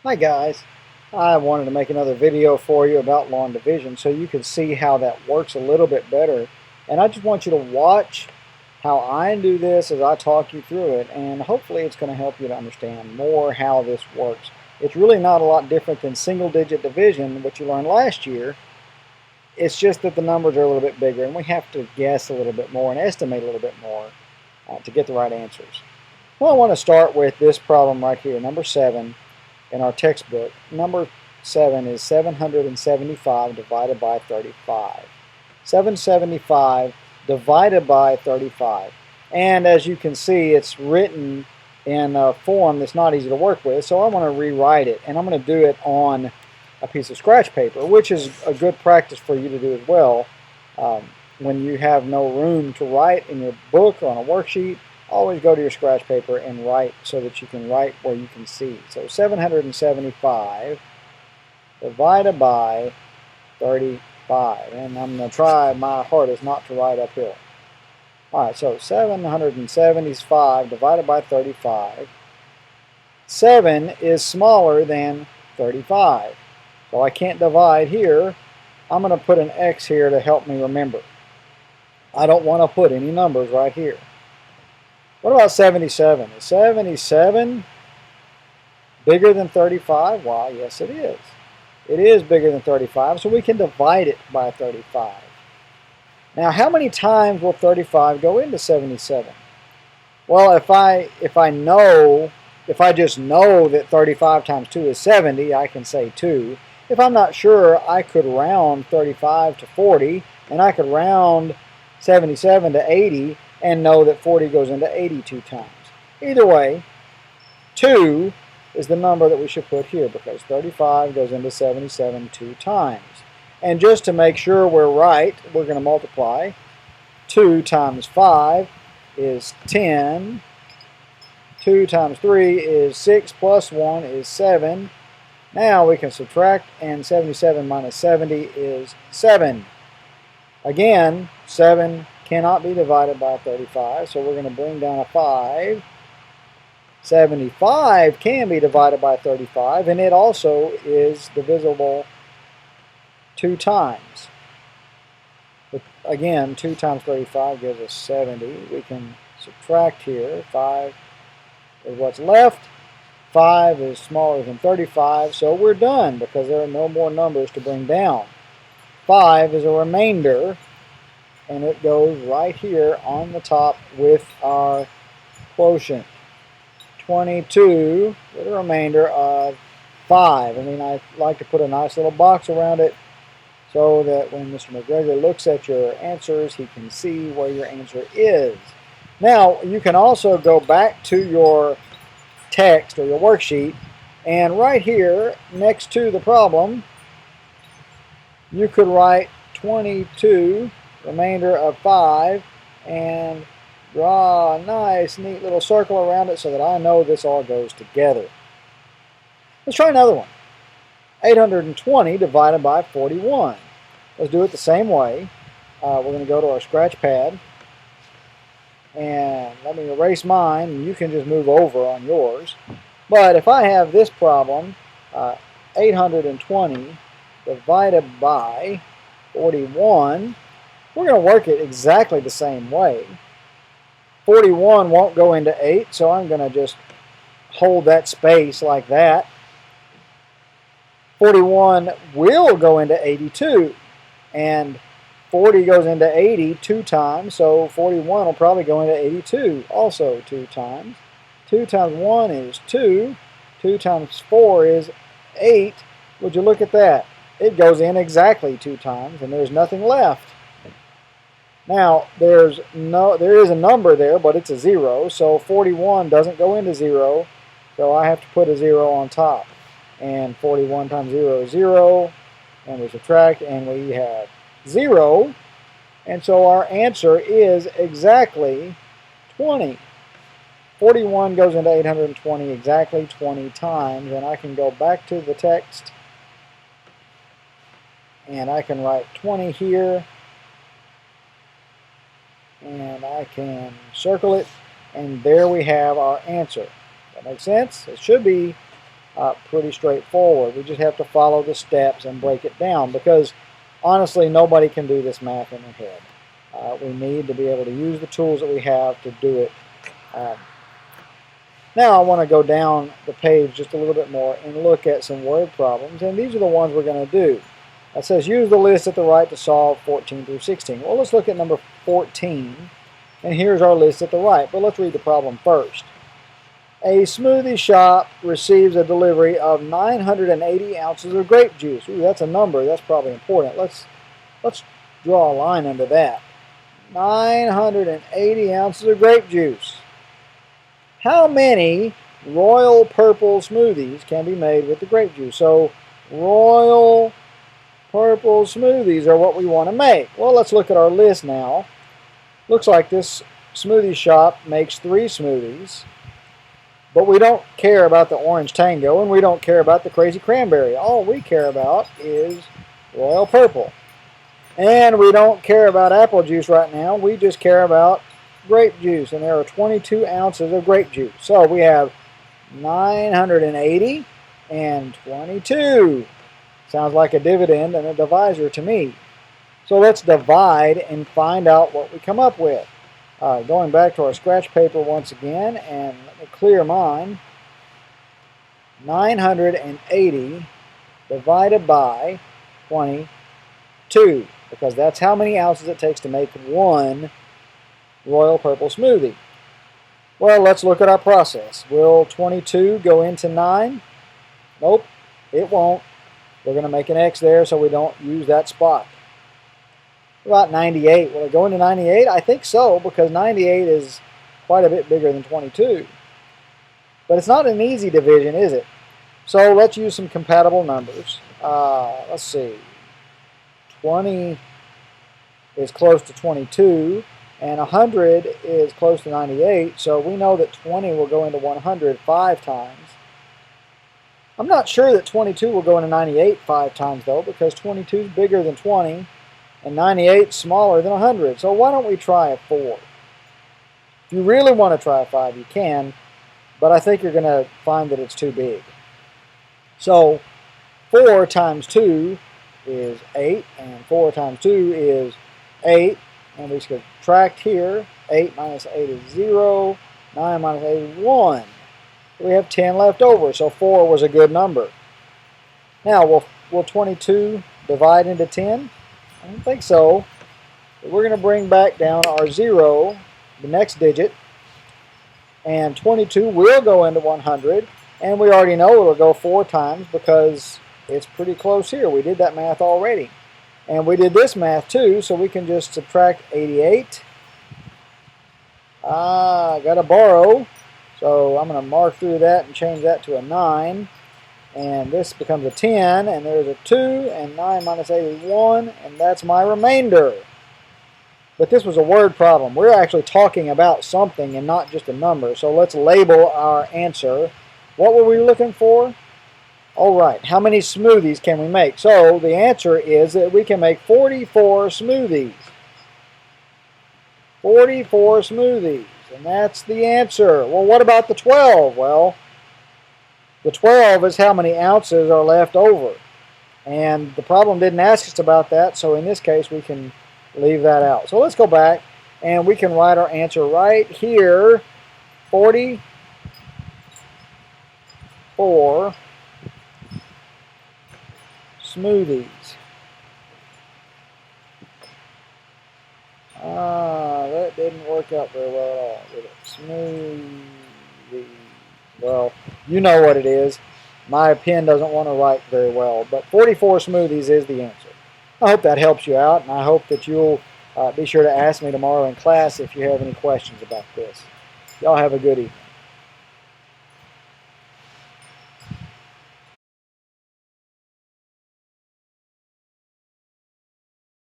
Hi guys, I wanted to make another video for you about long division so you can see how that works a little bit better. And I just want you to watch how I do this as I talk you through it, and hopefully it's going to help you to understand more how this works. It's really not a lot different than single digit division, which you learned last year. It's just that the numbers are a little bit bigger and we have to guess a little bit more and estimate a little bit more to get the right answers. Well, I want to start with this problem right here, number 7 in our textbook. Number 7 is 775 divided by 35. 775 divided by 35. And as you can see, it's written in a form that's not easy to work with, so I want to rewrite it, and I'm going to do it on a piece of scratch paper, which is a good practice for you to do as well. When you have no room to write in your book or on a worksheet, always go to your scratch paper and write so that you can write where you can see. So 775 divided by 35. And I'm going to try my hardest not to write uphill. All right, so 775 divided by 35. 7 is smaller than 35. So I can't divide here. I'm going to put an X here to help me remember. I don't want to put any numbers right here. What about 77? Is 77 bigger than 35? Why, yes it is. It is bigger than 35, so we can divide it by 35. Now, how many times will 35 go into 77? Well, if I just know that 35 times 2 is 70, I can say 2. If I'm not sure, I could round 35 to 40, and I could round 77 to 80, and know that 40 goes into 82 times. Either way, 2 is the number that we should put here because 35 goes into 77 2 times. And just to make sure we're right, we're going to multiply. 2 times 5 is 10. 2 times 3 is 6 plus 1 is 7. Now we can subtract, and 77 minus 70 is 7. Again, 7 cannot be divided by 35, so we're going to bring down a 5. 75 can be divided by 35, and it also is divisible 2 times. But again, 2 times 35 gives us 70. We can subtract here. 5 is what's left. 5 is smaller than 35, so we're done because there are no more numbers to bring down. 5 is a remainder, and it goes right here on the top with our quotient. 22 with a remainder of 5. I mean, I like to put a nice little box around it so that when Mr. McGregor looks at your answers, he can see where your answer is. Now, you can also go back to your text or your worksheet, and right here next to the problem, you could write 22 remainder of 5 and draw a nice neat little circle around it so that I know this all goes together. Let's try another one. 820 divided by 41. Let's do it the same way. We're going to go to our scratch pad, and let me erase mine, and you can just move over on yours. But if I have this problem, 820 divided by 41, we're going to work it exactly the same way. 41 won't go into 8, so I'm going to just hold that space like that. 41 will go into 82, and 40 goes into 80 2 times, so 41 will probably go into 82 also 2 times. 2 times 1 is 2. 2 times 4 is 8. Would you look at that? It goes in exactly 2 times, and there's nothing left. Now, there is a number there, but it's a 0, so 41 doesn't go into 0, so I have to put a 0 on top. And 41 times 0 is 0, and we subtract, and we have 0, and so our answer is exactly 20. 41 goes into 820 exactly 20 times, and I can go back to the text, and I can write 20 here, and I can circle it, and there we have our answer. That makes sense? It should be pretty straightforward. We just have to follow the steps and break it down, because honestly, nobody can do this math in their head. We need to be able to use the tools that we have to do it. Now I want to go down the page just a little bit more and look at some word problems, and these are the ones we're going to do. It says use the list at the right to solve 14 through 16. Well, let's look at number 14, and here's our list at the right, but let's read the problem first. A smoothie shop receives a delivery of 980 ounces of grape juice. Ooh, that's a number. That's probably important. Let's draw a line under that. 980 ounces of grape juice. How many Royal Purple smoothies can be made with the grape juice? So Royal Purple smoothies are what we want to make. Well, let's look at our list now. Looks like this smoothie shop makes 3 smoothies, but we don't care about the Orange Tango and we don't care about the Crazy Cranberry. All we care about is Royal Purple. And we don't care about apple juice right now. We just care about grape juice, and there are 22 ounces of grape juice. So we have 980 and 22. Sounds like a dividend and a divisor to me. So let's divide and find out what we come up with. Going back to our scratch paper once again, and let me clear mine. 980 divided by 22, because that's how many ounces it takes to make one Royal Purple smoothie. Well, let's look at our process. Will 22 go into 9? Nope, it won't. We're going to make an X there so we don't use that spot. About 98. Will it go into 98? I think so, because 98 is quite a bit bigger than 22. But it's not an easy division, is it? So let's use some compatible numbers. Let's see. 20 is close to 22. And 100 is close to 98, so we know that 20 will go into 100 5 times. I'm not sure that 22 will go into 98 5 times, though, because 22 is bigger than 20, and 98 is smaller than 100. So why don't we try a 4? If you really want to try a 5, you can, but I think you're going to find that it's too big. So 4 times 2 is 8, and 4 times 2 is 8. And we subtract here. 8 minus 8 is 0. 9 minus 8 is 1. We have 10 left over, so 4 was a good number. Now, will 22 divide into 10? I don't think so. But we're going to bring back down our 0, the next digit, and 22 will go into 100, and we already know it'll go 4 times because it's pretty close here. We did that math already. And we did this math too, so we can just subtract 88. Got to borrow, so I'm going to mark through that and change that to a 9. And this becomes a 10, and there's a 2, and 9 minus 8 is 1, and that's my remainder. But this was a word problem. We're actually talking about something and not just a number, so let's label our answer. What were we looking for? All right, how many smoothies can we make? So the answer is that we can make 44 smoothies. 44 smoothies, and that's the answer. Well, what about the 12? Well, the 12 is how many ounces are left over. And the problem didn't ask us about that, so in this case we can leave that out. So let's go back, and we can write our answer right here. 44 smoothies. That didn't work out very well at all, did it? Smoothies. Well, you know what it is. My pen doesn't want to write very well, but 44 smoothies is the answer. I hope that helps you out, and I hope that you'll be sure to ask me tomorrow in class if you have any questions about this. Y'all have a good evening.